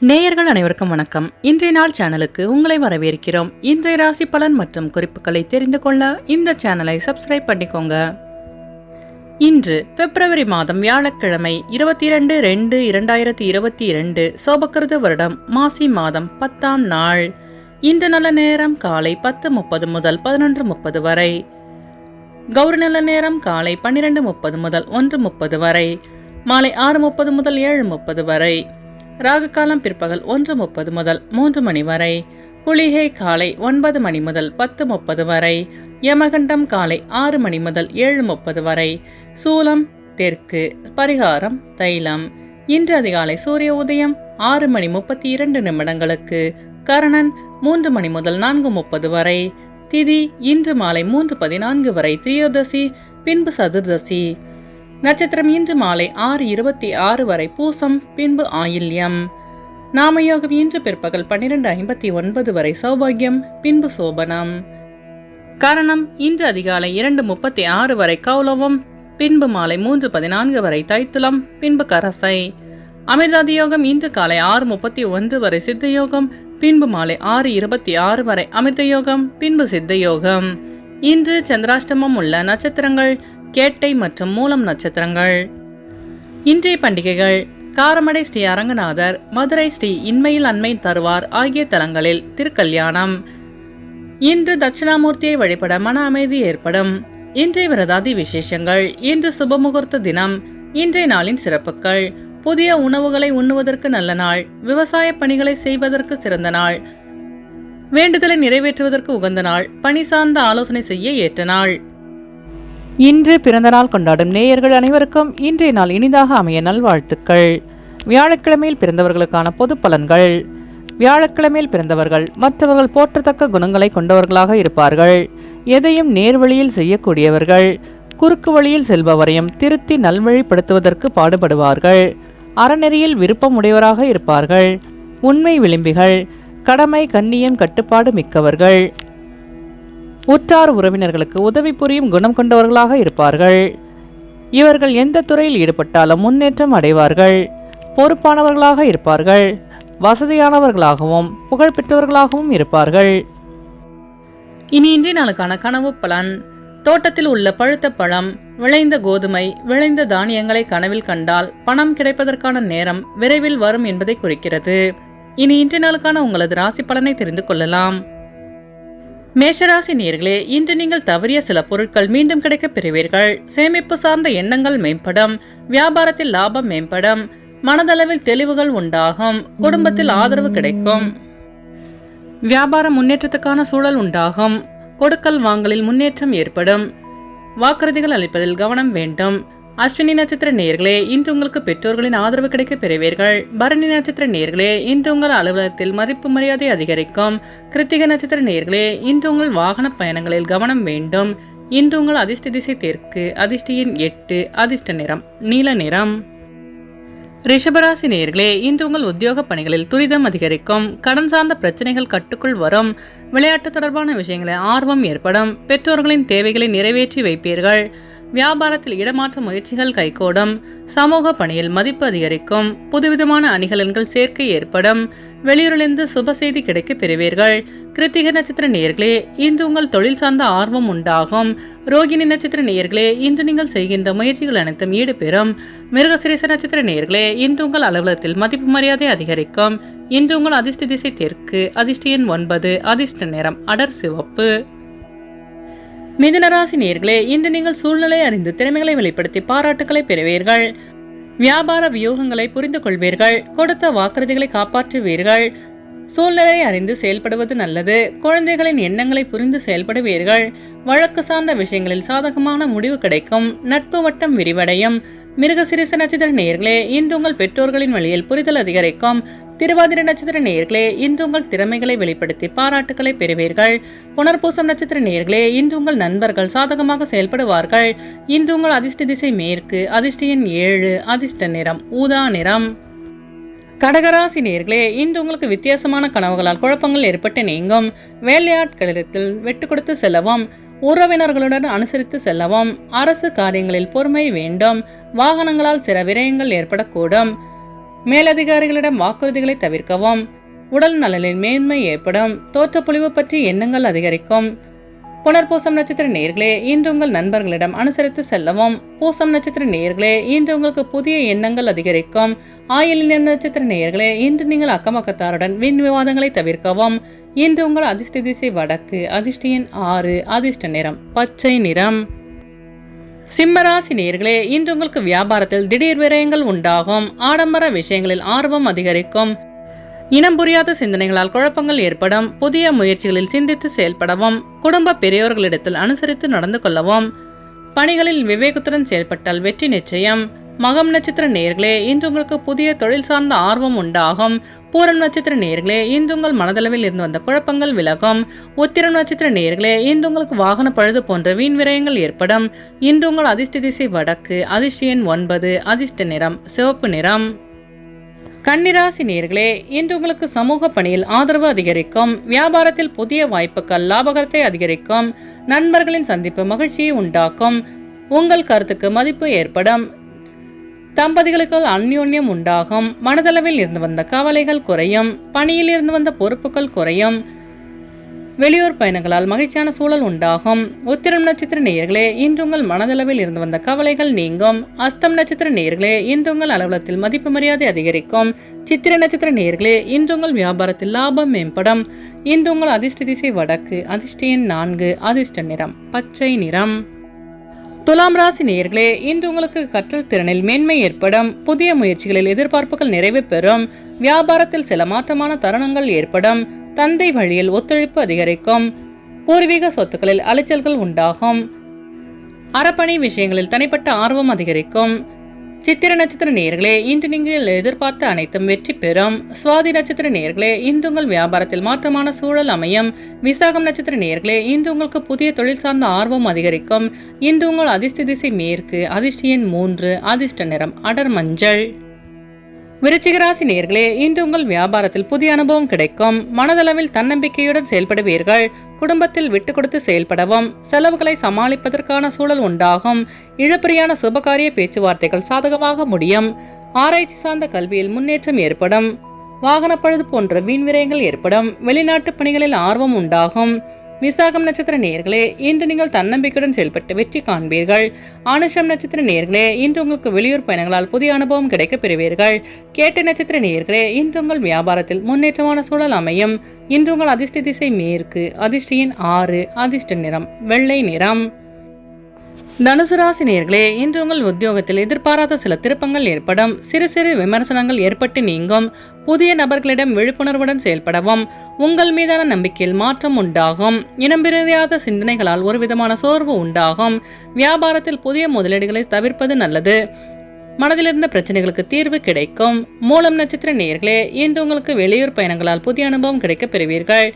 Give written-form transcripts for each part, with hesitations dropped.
நேயர்கள் அனைவருக்கும் வணக்கம். இன்றைய நாள் சேனலுக்கு உங்களை வரவேற்கிறோம். இன்றைய ராசி பலன் மற்றும் குறிப்புகளை தெரிந்து கொள்ள இந்த சேனலை சப்ஸ்கிரைப் பண்ணிக்கோங்க. இன்று பிப்ரவரி மாதம் வியாழக்கிழமை 22/2/2022 சோபக்கிருத வருடம் மாசி மாதம் 10ஆம் நாள். இன்று நல்ல நேரம் காலை 10:30 முதல் 11:30 வரை. கௌரி நல்ல நேரம் காலை 12:30 முதல் 1:30 வரை. மாலை 6:30 முதல் 7:30 வரை. ராகு காலம் பிற்பகல் 1:30 முதல் 3 மணி வரை. குளிகை காலை 9 மணி முதல் 10:30 வரை. யமகண்டம் காலை 6 மணி முதல் 7:30 வரை. சூலம் தெற்கு. பரிகாரம் தைலம். இன்று அதிகாலை சூரிய உதயம் 6:32 கரணன் 3 மணி முதல் 4:30 வரை. திதி இன்று மாலை 3:14 வரை திரியோதசி, பின்பு சதுர்தசி. நட்சத்திரம் இன்று மாலை 6:26 வரை பூசம், பின்பு ஆயில்யம். நாமயோகம் இன்று பிற்பகல் 12:59 வரை சௌபாகியம், பின்பு சோபனம். கரணம் இன்று அதிகாலை 2:36 வரை கௌலவம், பின்பு மாலை 3:14 வரை தைத்துலம், பின்பு கரசை. அமிர்தாதி யோகம் இன்று காலை 6:31 வரை சித்தயோகம், பின்பு மாலை 6:26 வரை அமிர்த யோகம், பின்பு சித்த யோகம். இன்று சந்திராஷ்டமம் உள்ள நட்சத்திரங்கள் கேட்டை மற்றும் மூலம் நட்சத்திரங்கள். இன்றைய பண்டிகைகள்: காரமடை ஸ்ரீ அரங்கநாதர், மதுரை ஸ்ரீ இன்மையில் அண்மை தருவார் ஆகிய தலங்களில் திருக்கல்யாணம். இன்று தட்சிணாமூர்த்தியை வழிபட மன அமைதி ஏற்படும். இன்றைய விரதாதி விசேஷங்கள்: இன்று சுபமுகூர்த்த தினம். இன்றைய நாளின் சிறப்புகள்: புதிய உணவுகளை உண்ணுவதற்கு நல்ல நாள். விவசாய பணிகளை செய்வதற்கு சிறந்த நாள். வேண்டுதலை நிறைவேற்றுவதற்கு உகந்த நாள். பணி சார்ந்த ஆலோசனை செய்ய ஏற்ற நாள். இன்று பிறந்த நாள் கொண்டாடும் நேயர்கள் அனைவருக்கும் இன்றைய நாள் இனிதாக அமைய நல்வாழ்த்துக்கள். வியாழக்கிழமையில் பிறந்தவர்களுக்கான பொது பலன்கள். வியாழக்கிழமையில் பிறந்தவர்கள் மற்றவர்கள் போற்றத்தக்க குணங்களை கொண்டவர்களாக இருப்பார்கள். எதையும் நேர்வழியில் செய்யக்கூடியவர்கள். குறுக்கு வழியில் செல்பவரையும் திருத்தி நல்வழிப்படுத்துவதற்கு பாடுபடுவார்கள். அறநெறியில் விருப்பம் உடையவராக இருப்பார்கள். உண்மை விளிம்பிகள். கடமை கண்ணியம் கட்டுப்பாடு மிக்கவர்கள். உற்றார் உறவினர்களுக்கு உதவி புரியும் குணம் கொண்டவர்களாக இருப்பார்கள். இவர்கள் எந்த துறையில் ஈடுபட்டாலும் முன்னேற்றம் அடைவார்கள். பொறுப்பானவர்களாக இருப்பார்கள். வசதியானவர்களாகவும் புகழ்பெற்றவர்களாகவும் இருப்பார்கள். இனி இன்றைய நாளுக்கான கனவு பலன். தோட்டத்தில் உள்ள பழுத்த பழம், விளைந்த கோதுமை, விளைந்த தானியங்களை கனவில் கண்டால் பணம் கிடைப்பதற்கான நேரம் விரைவில் வரும் என்பதை குறிக்கிறது. இனி இன்றைய நாளுக்கான உங்களது ராசி பலனை தெரிந்து கொள்ளலாம். மேஷராசி நேயர்களே, இன்று நீங்கள் தவறிய சில பொருட்கள் மீண்டும் கிடைக்க பெறுவீர்கள். சேமிப்பு சார்ந்த எண்ணங்கள் மேம்படும். வியாபாரத்தில் லாபம் மேம்படும். மனதளவில் தெளிவுகள் உண்டாகும். குடும்பத்தில் ஆதரவு கிடைக்கும். வியாபார முன்னேற்றத்துக்கான சூழல் உண்டாகும். கொடுக்கல் வாங்கலில் முன்னேற்றம் ஏற்படும். வாக்குறுதிகள் அளிப்பதில் கவனம் வேண்டும். அஸ்வினி நட்சத்திர நேயர்களே, இன்று உங்களுக்கு பெற்றோர்களின் ஆதரவு கிடைக்க பெறுவீர்கள். பரணி நட்சத்திர நேயர்களே, இன்று உங்கள் அலுவலகத்தில் மதிப்பு மரியாதை அதிகரிக்கும். கிருத்திகை நட்சத்திர நேயர்களே, இன்று உங்கள் வாகன பயணங்களில் கவனம் வேண்டும். இன்று உங்கள் அதிர்ஷ்ட திசை தெற்கு. அதிர்ஷ்ட எண் 8. அதிர்ஷ்ட நிறம் நீல நிறம். ரிஷபராசி நேயர்களே, இன்று உங்கள் உத்தியோக பணிகளில் துரிதம் அதிகரிக்கும். கடன் சார்ந்த பிரச்சனைகள் கட்டுக்குள் வரும். விளையாட்டு தொடர்பான விஷயங்களில் ஆர்வம் ஏற்படும். பெற்றோர்களின் தேவைகளை நிறைவேற்றி வைப்பீர்கள். வியாபாரத்தில் இடமாற்ற முயற்சிகள் கைகூடும். சமூக பணியில் மதிப்பு அதிகரிக்கும். புதுவிதமான அணிகலன்கள் சேர்க்கை ஏற்படும். வெளியூரிலிருந்து சுப செய்தி கிடைக்க பெறுவீர்கள். கிருத்திகை நட்சத்திர நேயர்களே, இன்று உங்கள் தொழில் சார்ந்த ஆர்வம் உண்டாகும். ரோகிணி நட்சத்திர நேயர்களே, இன்று நீங்கள் செய்கின்ற முயற்சிகள் அனைத்தும் ஈடுபெறும். மிருகசிரீச நட்சத்திர நேயர்களே, இன்று உங்கள் அலுவலகத்தில் மதிப்பு மரியாதை அதிகரிக்கும். இன்று உங்கள் அதிர்ஷ்ட திசை தெற்கு. அதிர்ஷ்ட எண் 9. அதிர்ஷ்ட நிறம் அடர் சிவப்பு. மிதுனராசி நேயர்களே, இன்று நீங்கள் சூழ்நிலை அறிந்து திறமைகளை வெளிப்படுத்தி பாராட்டுக்களை பெறுவீர்கள். வியாபார வியூகங்களை புரிந்து கொள்வீர்கள். கொடுத்த வாக்குறுதிகளை காப்பாற்றுவீர்கள். சூழ்நிலை அறிந்து செயல்படுவது நல்லது. குழந்தைகளின் எண்ணங்களை புரிந்து செயல்படுவீர்கள். வழக்கு சார்ந்த விஷயங்களில் சாதகமான முடிவு கிடைக்கும். நட்பு வட்டம் விரிவடையும். மிருகசிரீச நட்சத்திர நேயர்களே, இன்று உங்கள் பெற்றோர்களின் வழியில் புரிதல் அதிகரிக்கும். திருவாதிரை நட்சத்திர நேயர்களே, இன்று உங்கள் திறமைகளை வெளிப்படுத்தி பாராட்டுக்களை பெறுவீர்கள். புனர்பூசம் நட்சத்திர நேயர்களே, இன்று உங்கள் நண்பர்கள் சாதகமாக செயல்படுவார்கள். இன்று உங்கள் அதிர்ஷ்ட திசை மேற்கு. அதிர்ஷ்ட எண் 7. அதிர்ஷ்ட நிறம் ஊதா நிறம். கடகராசி நேயர்களே, இன்று உங்களுக்கு வித்தியாசமான கனவுகளால் குழப்பங்கள் ஏற்பட்டு நீங்கும். வேலையாட்களிடத்தில் வெட்டு கொடுத்து செல்லவும். உறவினர்களுடன் அனுசரித்து செல்லவும். அரசு காரியங்களில் பொறுமை வேண்டும். வாகனங்களால் சில விரயங்கள் ஏற்படக்கூடும். மேலதிகாரிகளிடம் வாக்குறுதிகளை தவிர்க்கவும். உடல் நலனில் மேன்மை ஏற்படும். தோற்றப்பொழிவு பற்றி எண்ணங்கள் அதிகரிக்கும். புனர்பூசம் நட்சத்திர நேயர்களே, இன்று உங்கள் நண்பர்களிடம் அனுசரித்து செல்லவும். பூசம் நட்சத்திர நேயர்களே, இன்று உங்களுக்கு புதிய எண்ணங்கள் அதிகரிக்கும். ஆயில்யம் நட்சத்திர நேயர்களே, இன்று நீங்கள் அக்கமக்கத்தாருடன் வீண் விவாதங்களை தவிர்க்கவும். இன்று உங்கள் அதிர்ஷ்ட திசை வடக்கு. அதிர்ஷ்ட எண் 6. அதிர்ஷ்ட நிறம் பச்சை நிறம். சிம்மராசி நேயர்களே, இன்று உங்களுக்கு வியாபாரத்தில் திடீர் விரயங்கள் உண்டாகும். ஆடம்பர விஷயங்களில் ஆர்வம் அதிகரிக்கும். இனம் புரியாத சிந்தனைகளால் குழப்பங்கள் ஏற்படும். புதிய முயற்சிகளில் சிந்தித்து செயல்படவும். குடும்ப பெரியோர்களிடத்தில் அனுசரித்து நடந்து கொள்ளவும். பணிகளில் விவேகத்துடன் செயல்பட்டால் வெற்றி நிச்சயம். மகம் நட்சத்திர நேயர்களே, இன்று உங்களுக்கு புதிய தொழில் சார்ந்த ஆர்வம் உண்டாகும். பூரம் நட்சத்திர நேயர்களே, இன்று உங்கள் மனதளவில் இருந்து வந்த குழப்பங்கள் விலகும். உத்திரம் நட்சத்திர நேயர்களே, இன்று உங்களுக்கு வாகன பழுது போன்ற வீண் விரயங்கள் ஏற்படும். இன்று உங்கள் அதிர்ஷ்ட திசை வடக்கு. அதிர்ஷ்ட எண் 9. அதிர்ஷ்ட நிறம் சிவப்பு நிறம். கன்னிராசி நேயர்களே, இன்று உங்களுக்கு சமூக பணியில் ஆதரவு அதிகரிக்கும். வியாபாரத்தில் புதிய வாய்ப்புகள் லாபகரத்தை அதிகரிக்கும். நண்பர்களின் சந்திப்பு மகிழ்ச்சியை உண்டாக்கும். உங்கள் கருத்துக்கு மதிப்பு ஏற்படும். தம்பதிகளுக்கு அந்யோன்யம் உண்டாகும். மனதளவில் இருந்து வந்த கவலைகள் குறையும். பணியில் இருந்து வந்த பொறுப்புகள் குறையும். வெளியூர் பயணங்களால் மகிழ்ச்சியான சூழல் உண்டாகும். உத்திரம் நட்சத்திர நேயர்களே, இன்று உங்கள் மனதளவில் இருந்து வந்த கவலைகள் நீங்கும். அஸ்தம் நட்சத்திர நேயர்களே, இன்று உங்கள் அலுவலகத்தில் மதிப்பு மரியாதை அதிகரிக்கும். சித்திர நட்சத்திர நேயர்களே, இன்று உங்கள் வியாபாரத்தில் லாபம் மேம்படும். இன்று உங்கள் அதிர்ஷ்ட திசை வடக்கு. அதிர்ஷ்ட எண் 4. அதிர்ஷ்ட நிறம் பச்சை நிறம். துலாம் ராசி நேயர்களே, இன்று உங்களுக்கு கற்றல் திறனில் மேன்மை ஏற்படும். புதிய முயற்சிகளில் எதிர்பார்ப்புகள் நிறைவு பெறும். வியாபாரத்தில் சில மாற்றமான தருணங்கள் ஏற்படும். தந்தை வழியில் ஒத்துழைப்பு அதிகரிக்கும். பூர்வீக சொத்துக்களில் அலைச்சல்கள் உண்டாகும். அறப்பணி விஷயங்களில் தனிப்பட்ட ஆர்வம் அதிகரிக்கும். சித்திர நட்சத்திர நேயர்களே, இன்று நீங்கள் எதிர்பார்த்த அனைத்தும் வெற்றி பெறும். சுவாதி நட்சத்திர நேயர்களே, இன்று உங்கள் வியாபாரத்தில் மாற்றமான சூழல் அமையும். விசாகம் நட்சத்திர நேயர்களே, இன்று உங்களுக்கு புதிய தொழில் சார்ந்த ஆர்வம் அதிகரிக்கும். இன்று உங்கள் அதிர்ஷ்ட திசை மேற்கு. அதிர்ஷ்ட எண் 3. அதிர்ஷ்ட நிறம் அடர் மஞ்சள். விருச்சிகராசி நேயர்களே, இன்று உங்கள் வியாபாரத்தில் புதிய அனுபவம் கிடைக்கும். மனதளவில் தன்னம்பிக்கையுடன் செயல்படுவீர்கள். குடும்பத்தில் விட்டு கொடுத்து செயல்படவும். செலவுகளை சமாளிப்பதற்கான சூழல் உண்டாகும். இழப்பிரியான சுபகாரிய பேச்சுவார்த்தைகள் சாதகமாக முடியும். ஆராய்ச்சி சார்ந்த கல்வியில் முன்னேற்றம் ஏற்படும். வாகன பழுது போன்ற வீண் விரயங்கள் ஏற்படும். வெளிநாட்டு பணிகளில் ஆர்வம் உண்டாகும். விசாகம் நட்சத்திர நேயர்களே, இன்று நீங்கள் தன்னம்பிக்கையுடன் செயல்பட்டு வெற்றி காண்பீர்கள். ஆனுஷம் நட்சத்திர நேயர்களே, இன்று உங்களுக்கு வெளியூர் பயணங்களால் புதிய அனுபவம் கிடைக்க பெறுவீர்கள். கேட்டை நட்சத்திர நேயர்களே, இன்று உங்கள் வியாபாரத்தில் முன்னேற்றமான சூழல் அமையும். இன்று உங்கள் அதிர்ஷ்ட திசை மேற்கு. அதிர்ஷ்ட எண் 6. அதிர்ஷ்ட நிறம் வெள்ளை நிறம். தனுசு ராசி நேயர்களே, இன்று உங்கள் உத்தியோகத்தில் எதிர்பாராத சில திருப்பங்கள் ஏற்படும். சிறு சிறு விமர்சனங்கள் ஏற்பட்டு நீங்கும். புதிய நபர்களிடம் விழிப்புணர்வுடன் செயல்படவும். உங்கள் மீதான நம்பிக்கையில் மாற்றம் உண்டாகும். இனம் பிரியாத சிந்தனைகளால் ஒரு விதமான சோர்வு உண்டாகும். வியாபாரத்தில் புதிய முதலீடுகளை தவிர்ப்பது நல்லது. மனதிலிருந்த பிரச்சனைகளுக்கு தீர்வு கிடைக்கும். மூலம் நட்சத்திர நேயர்களே, இன்று உங்களுக்கு வெளியூர் பயணங்களால் புதிய அனுபவம் கிடைக்க பெறுவீர்கள்.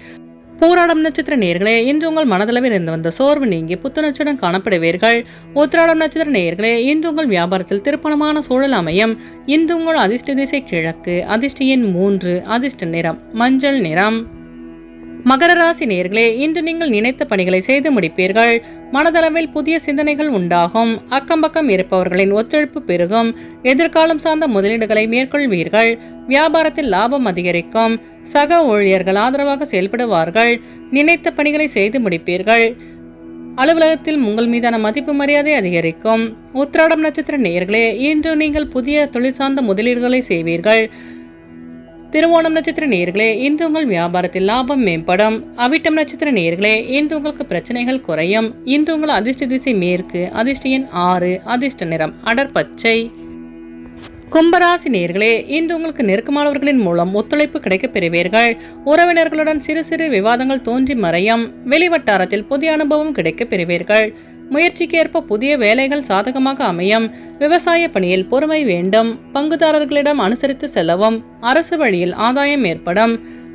பூராடம் நட்சத்திர நேயர்களே, இன்று உங்கள் மனதளவில் இருந்து வந்த சோர்வு நீங்கி புத்துணர்ச்சியுடன் காணப்படுவீர்கள். உத்திராடம் நட்சத்திர நேயர்களே, இன்று உங்கள் வியாபாரத்தில் திருப்பணமான சூழல் அமையும். இன்று உங்கள் அதிர்ஷ்ட திசை கிழக்கு. அதிர்ஷ்ட எண் 3. அதிர்ஷ்ட நிறம் மஞ்சள் நிறம். மகர ராசி நேயர்களே, இன்று நீங்கள் நினைத்த பணிகளை செய்து முடிப்பீர்கள். மனதளவில் புதிய சிந்தனைகள் உண்டாகும். அக்கம் பக்கம் இருப்பவர்களின் ஒத்துழைப்பு பெருகும். எதிர்காலம் சார்ந்த முதலீடுகளை மேற்கொள்வீர்கள். வியாபாரத்தில் லாபம் அதிகரிக்கும். சக ஊழியர்கள் ஆதரவாக செயல்படுவார்கள். நினைத்த பணிகளை செய்து முடிப்பீர்கள். அலுவலகத்தில் உங்கள் மீதான மதிப்பு மரியாதை அதிகரிக்கும். உத்திராடம் நட்சத்திர நேயர்களே, இன்று நீங்கள் புதிய தொழில் சார்ந்த முதலீடுகளை செய்வீர்கள். திருவோணம் நட்சத்திர நேயர்களே, இன்று உங்கள் வியாபாரத்தில் லாபம் மேம்படும். அவிட்டம் நட்சத்திர நேயர்களே, இன்று உங்களுக்கு பிரச்சனைகள் குறையும். இன்று உங்கள் அதிர்ஷ்ட திசை மேற்கு. அதிர்ஷ்ட எண் 6. அதிர்ஷ்ட நிறம் அடர் பச்சை. கும்பராசி நேயர்களே, இன்று உங்களுக்கு நெருக்கமானவர்களின் மூலம் ஒத்துழைப்பு கிடைக்க பெறுவீர்கள். உறவினர்களுடன் சிறு சிறு விவாதங்கள் தோன்றி மறையும். வெளிவட்டாரத்தில் புதிய அனுபவம் கிடைக்க பெறுவீர்கள். முயற்சிக்கு ஏற்ப புதிய வேலைகள் சாதகமாக அமையும். விவசாய பணியில் பொறுமை வேண்டும். பங்குதாரர்களிடம் அனுசரித்து செல்லவும். அரசு வழியில் ஆதாயம் ஏற்படும்.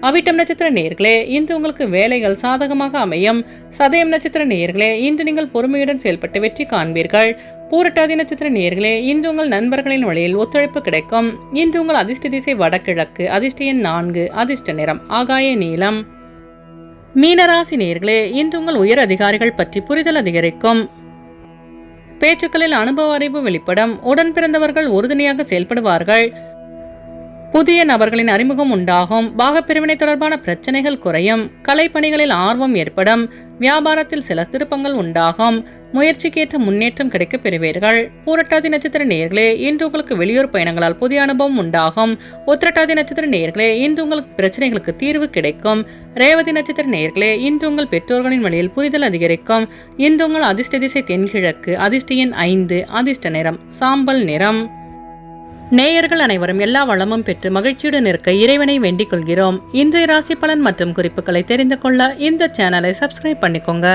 அவிட்டம் நட்சத்திர நேயர்களே, இன்று உங்களுக்கு வேலைகள் சாதகமாக அமையும். சதயம் நட்சத்திர நேயர்களே, இன்று நீங்கள் பொறுமையுடன் செயல்பட்டு வெற்றி காண்பீர்கள். பூரட்டாதி நட்சத்திர நேயர்களே, இன்று உங்கள் நண்பர்களின் வழியில் ஒத்துழைப்பு கிடைக்கும். இன்று உங்கள் அதிர்ஷ்ட திசை வடகிழக்கு. அதிர்ஷ்ட எண் 4. அதிர்ஷ்ட நிறம் ஆகாய நீலம். மீனராசி நேயர்களே, இன்று உங்கள் உயர் அதிகாரிகள் பற்றி புரிதல் அதிகரிக்கும். பேச்சுக்களில் அனுபவ அறிவு வெளிப்படும். உடன் பிறந்தவர்கள் உறுதுணையாக செயல்படுவார்கள். புதிய நபர்களின் அறிமுகம் உண்டாகும். பாகப்பிரிவினை தொடர்பான பிரச்சனைகள் குறையும். கலைப்பணிகளில் ஆர்வம் ஏற்படும். வியாபாரத்தில் சில திருப்பங்கள் உண்டாகும். முயற்சிக்கேற்ற முன்னேற்றம் கிடைக்க பெறுவீர்கள். பூரட்டாதி நட்சத்திர நேயர்களே, இன்று உங்களுக்கு வெளியூர் பயணங்களால் புதிய அனுபவம் உண்டாகும். உத்திரட்டாதி நட்சத்திர நேயர்களே, இன்று உங்களுக்கு பிரச்சனைகளுக்கு தீர்வு கிடைக்கும். ரேவதி நட்சத்திர நேயர்களே, இன்று உங்கள் பெற்றோர்களின் வழியில் புரிதல் அதிகரிக்கும். இன்று உங்கள் அதிர்ஷ்ட திசை தென்கிழக்கு. அதிர்ஷ்ட எண் 5. அதிர்ஷ்ட நிறம் சாம்பல் நிறம். நேயர்கள் அனைவரும் எல்லா வளமும் பெற்று மகிழ்ச்சியுடன் இருக்க இறைவனை வேண்டிக் கொள்கிறோம். இன்றைய ராசி பலன் மற்றும் குறிப்புகளை தெரிந்து கொள்ள இந்த சேனலை சப்ஸ்கிரைப் பண்ணிக்கோங்க.